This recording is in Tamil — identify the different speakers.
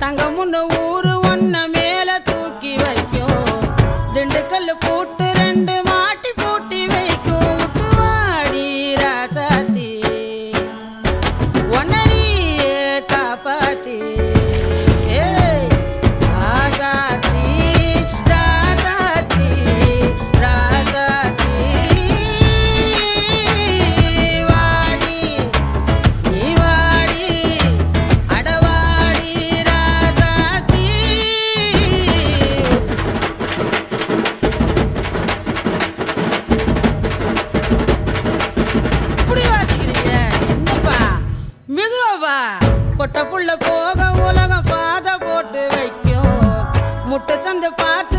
Speaker 1: தங்கமுன்னு ஊரு ஒன்ன மேல தூக்கி வைக்கும் திண்டுக்கல் பூட்டு ரெண்டு மாட்டி பூட்டி வைக்கும் முட்டுவாடி ராசாத்தி ஒன்னரியே காப்பாத்தி பொட்ட புள்ள போக உலகம் பாத போட்டு வைக்கும் முட்டை சந்து பார்த்து